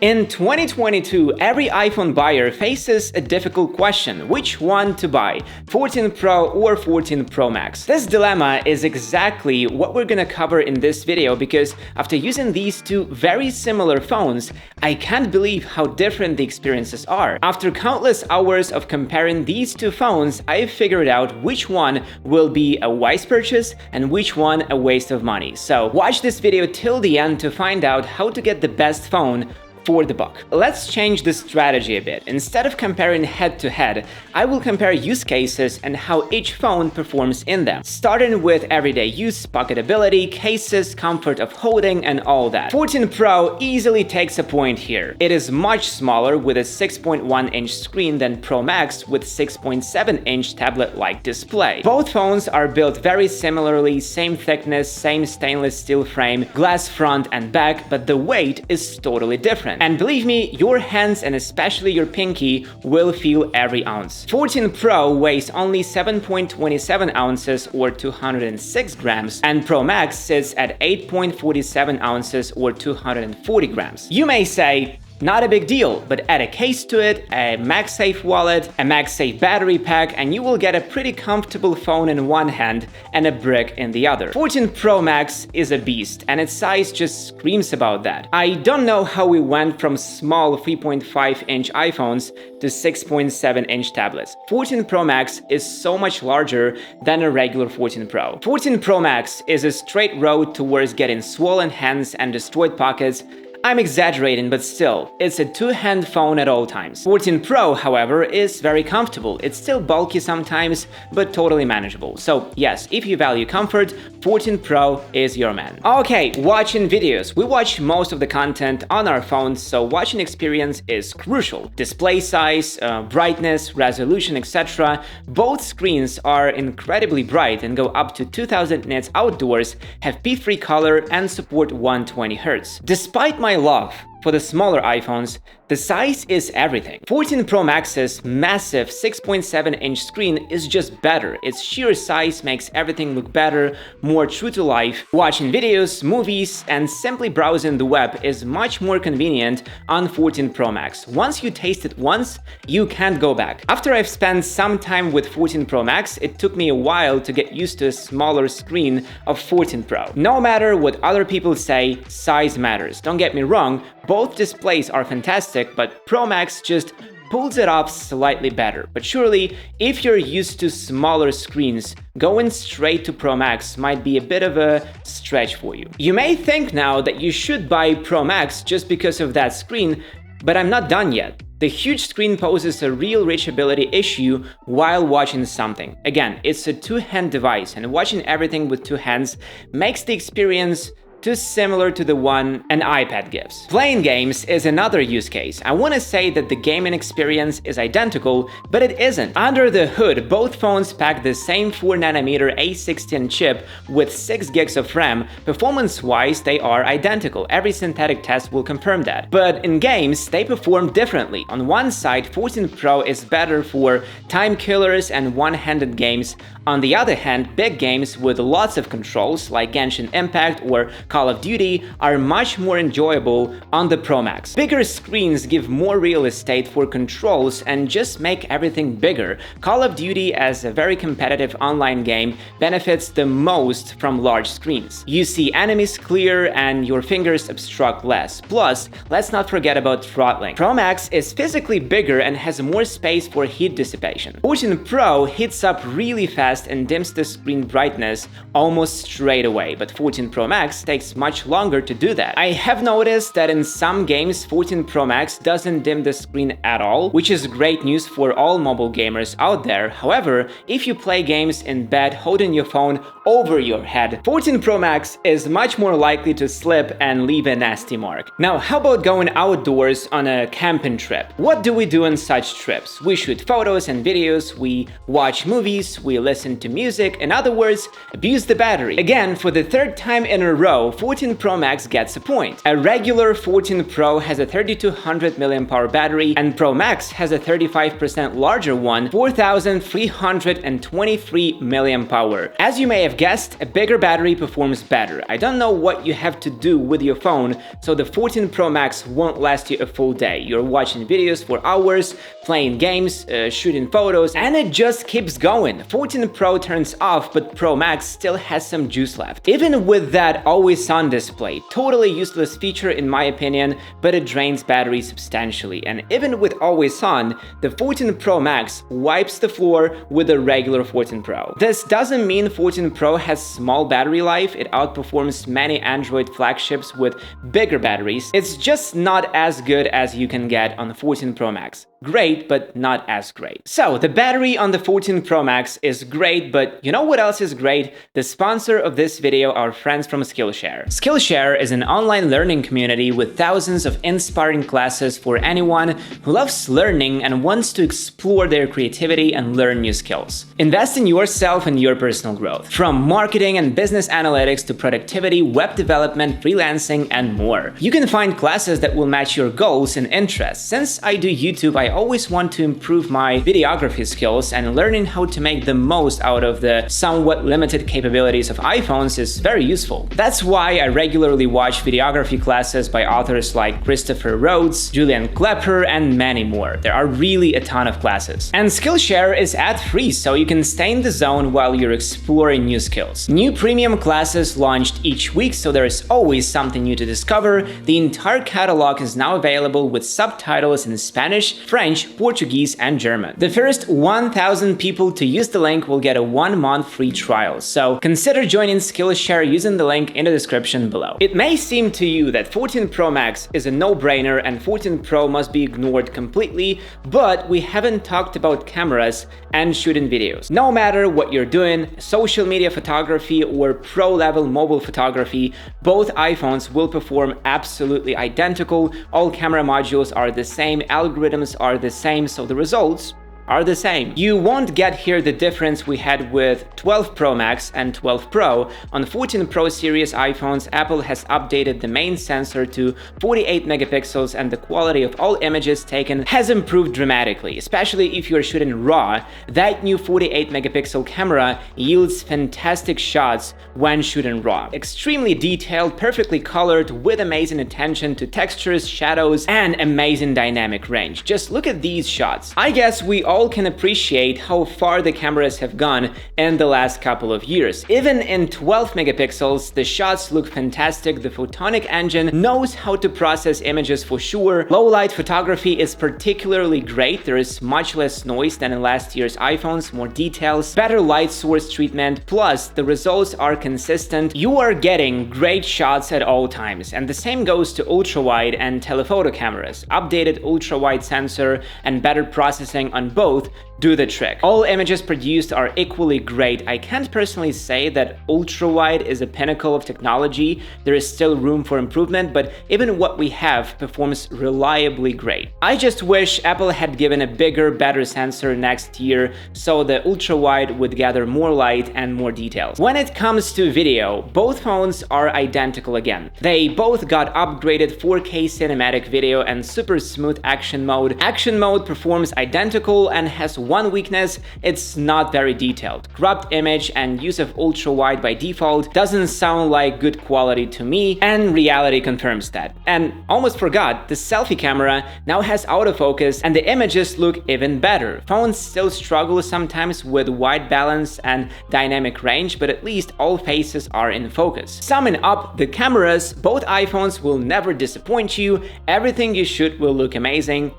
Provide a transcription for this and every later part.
In 2022, every iPhone buyer faces a difficult question: which one to buy, 14 Pro or 14 Pro Max? This dilemma is exactly what we're gonna cover in this video, because after using these two very similar phones, I can't believe how different the experiences are. After countless hours of comparing these two phones, I've figured out which one will be a wise purchase and which one a waste of money. So watch this video till the end to find out how to get the best phone for the buck. Let's change the strategy a bit. Instead of comparing head-to-head, I will compare use cases and how each phone performs in them, starting with everyday use, pocketability, cases, comfort of holding, and all that. 14 Pro easily takes a point here. It is much smaller with a 6.1-inch screen than Pro Max with 6.7-inch tablet-like display. Both phones are built very similarly, same thickness, same stainless steel frame, glass front and back, but the weight is totally different. And believe me, your hands and especially your pinky will feel every ounce. 14 Pro weighs only 7.27 ounces or 206 grams, and Pro Max sits at 8.47 ounces or 240 grams. You may say, not a big deal, but add a case to it, a MagSafe wallet, a MagSafe battery pack, and you will get a pretty comfortable phone in one hand and a brick in the other. 14 Pro Max is a beast, and its size just screams about that. I don't know how we went from small 3.5-inch iPhones to 6.7-inch tablets. 14 Pro Max is so much larger than a regular 14 Pro. 14 Pro Max is a straight road towards getting swollen hands and destroyed pockets. I'm exaggerating, but still, it's a two-hand phone at all times. 14 Pro, however, is very comfortable. It's still bulky sometimes, but totally manageable. So yes, if you value comfort, 14 Pro is your man. Okay, watching videos. We watch most of the content on our phones, so watching experience is crucial. Display size, brightness, resolution, etc. Both screens are incredibly bright and go up to 2000 nits outdoors, have P3 color, and support 120 Hz. Despite my love for the smaller iPhones, the size is everything. 14 Pro Max's massive 6.7-inch screen is just better. Its sheer size makes everything look better, more true to life. Watching videos, movies, and simply browsing the web is much more convenient on 14 Pro Max. Once you taste it once, you can't go back. After I've spent some time with 14 Pro Max, it took me a while to get used to a smaller screen of 14 Pro. No matter what other people say, size matters. Don't get me wrong, both displays are fantastic, but Pro Max just pulls it off slightly better. But surely, if you're used to smaller screens, going straight to Pro Max might be a bit of a stretch for you. You may think now that you should buy Pro Max just because of that screen, but I'm not done yet. The huge screen poses a real reachability issue while watching something. Again, it's a two-hand device, and watching everything with two hands makes the experience too similar to the one an iPad gives. Playing games is another use case. I want to say that the gaming experience is identical, but it isn't. Under the hood, both phones pack the same 4nm A16 chip with 6 gigs of RAM. Performance-wise, they are identical. Every synthetic test will confirm that. But in games, they perform differently. On one side, 14 Pro is better for time killers and one-handed games. On the other hand, big games with lots of controls, like Genshin Impact or Call of Duty, are much more enjoyable on the Pro Max. Bigger screens give more real estate for controls and just make everything bigger. Call of Duty, as a very competitive online game, benefits the most from large screens. You see enemies clear and your fingers obstruct less. Plus, let's not forget about throttling. Pro Max is physically bigger and has more space for heat dissipation. 14 Pro heats up really fast and dims the screen brightness almost straight away, but 14 Pro Max takes much longer to do that. I have noticed that in some games 14 Pro Max doesn't dim the screen at all, which is great news for all mobile gamers out there. However, if you play games in bed holding your phone over your head, 14 Pro Max is much more likely to slip and leave a nasty mark. Now, how about going outdoors on a camping trip? What do we do on such trips? We shoot photos and videos, we watch movies, we listen to music. In other words, abuse the battery. Again, for the third time in a row, Pro, 14 Pro Max gets a point. A regular 14 Pro has a 3200 mAh battery, and Pro Max has a 35% larger one, 4323 mAh. As you may have guessed, a bigger battery performs better. I don't know what you have to do with your phone, so the 14 Pro Max won't last you a full day. You're watching videos for hours, playing games, shooting photos, and it just keeps going. 14 Pro turns off, but Pro Max still has some juice left. Even with that always-on display, totally useless feature in my opinion, but it drains battery substantially. And even with always-on, the 14 Pro Max wipes the floor with the regular 14 Pro. This doesn't mean 14 Pro has small battery life. It outperforms many Android flagships with bigger batteries. It's just not as good as you can get on the 14 Pro Max. Great, but not as great. So, the battery on the 14 Pro Max is great, but you know what else is great? The sponsor of this video, our friends from Skillshare. Skillshare is an online learning community with thousands of inspiring classes for anyone who loves learning and wants to explore their creativity and learn new skills. Invest in yourself and your personal growth. From marketing and business analytics to productivity, web development, freelancing, and more. You can find classes that will match your goals and interests. Since I do YouTube, I always want to improve my videography skills, and learning how to make the most out of the somewhat limited capabilities of iPhones is very useful. That's why I regularly watch videography classes by authors like Christopher Rhodes, Julian Klepper, and many more. There are really a ton of classes. And Skillshare is ad-free, so you can stay in the zone while you're exploring new skills. New premium classes launched each week, so there is always something new to discover. The entire catalog is now available with subtitles in Spanish, French, Portuguese, and German. The first 1,000 people to use the link will get a 1-month free trial, so consider joining Skillshare using the link in the description below. It may seem to you that 14 Pro Max is a no-brainer and 14 Pro must be ignored completely, but we haven't talked about cameras and shooting videos. No matter what you're doing, social media photography or pro-level mobile photography, both iPhones will perform absolutely identical. All camera modules are the same, algorithms are the same, so the results are the same. You won't get here the difference we had with 12 Pro Max and 12 Pro. On 14 Pro series iPhones, Apple has updated the main sensor to 48 megapixels and the quality of all images taken has improved dramatically, especially if you're shooting RAW. That new 48 megapixel camera yields fantastic shots when shooting RAW. Extremely detailed, perfectly colored, with amazing attention to textures, shadows, and amazing dynamic range. Just look at these shots. I guess we all can appreciate how far the cameras have gone in the last couple of years. Even in 12 megapixels, the shots look fantastic. The photonic engine knows how to process images for sure. Low light photography is particularly great. There is much less noise than in last year's iPhones, more details, better light source treatment, plus the results are consistent. You are getting great shots at all times, and the same goes to ultra-wide and telephoto cameras. Updated ultra-wide sensor and better processing on both do the trick. All images produced are equally great. I can't personally say that ultra-wide is a pinnacle of technology. There is still room for improvement, but even what we have performs reliably great. I just wish Apple had given a bigger, better sensor next year so the ultra-wide would gather more light and more details. When it comes to video, both phones are identical again. They both got upgraded 4K cinematic video and super smooth action mode. Action mode performs identical and has one weakness: it's not very detailed. Cropped image and use of ultra-wide by default doesn't sound like good quality to me, and reality confirms that. And almost forgot, the selfie camera now has autofocus and the images look even better. Phones still struggle sometimes with white balance and dynamic range, but at least all faces are in focus. Summing up the cameras, both iPhones will never disappoint you. Everything you shoot will look amazing.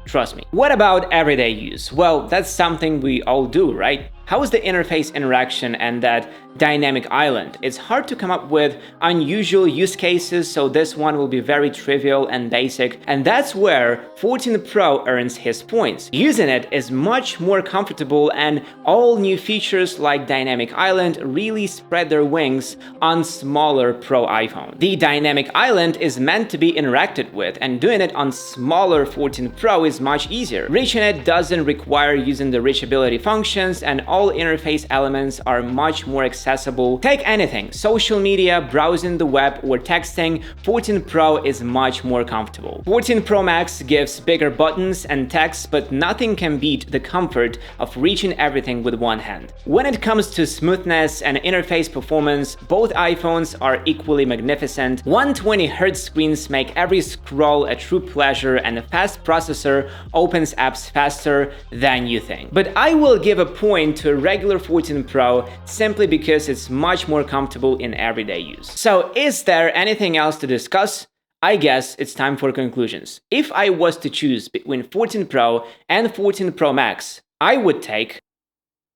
Trust me. What about everyday use? Well, that's something we all do, right? How is the interface interaction and that dynamic island? It's hard to come up with unusual use cases, so this one will be very trivial and basic, and that's where 14 Pro earns his points. Using it is much more comfortable, and all new features like dynamic island really spread their wings on smaller Pro iPhone. The dynamic island is meant to be interacted with, and doing it on smaller 14 Pro is much easier. Reaching it doesn't require using the reachability functions, and all interface elements are much more accessible. Take anything, social media, browsing the web, or texting, 14 Pro is much more comfortable. 14 Pro Max gives bigger buttons and text, but nothing can beat the comfort of reaching everything with one hand. When it comes to smoothness and interface performance, both iPhones are equally magnificent. 120Hz screens make every scroll a true pleasure, and a fast processor opens apps faster than you think. But I will give a point to a regular 14 Pro simply because it's much more comfortable in everyday use. So is there anything else to discuss? I guess it's time for conclusions. If I was to choose between 14 Pro and 14 Pro Max, I would take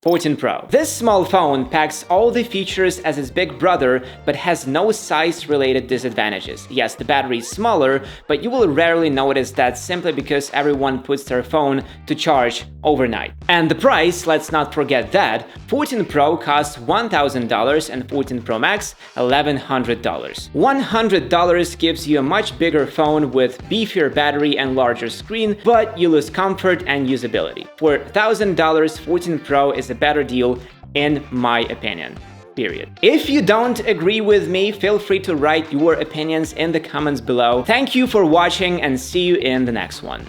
14 Pro. This small phone packs all the features as its big brother, but has no size-related disadvantages. Yes, the battery is smaller, but you will rarely notice that simply because everyone puts their phone to charge overnight. And the price, let's not forget that, 14 Pro costs $1,000 and 14 Pro Max $1,100. $100 gives you a much bigger phone with beefier battery and larger screen, but you lose comfort and usability. For $1,000, 14 Pro is a better deal in my opinion. Period. If you don't agree with me, feel free to write your opinions in the comments below. Thank you for watching and see you in the next one.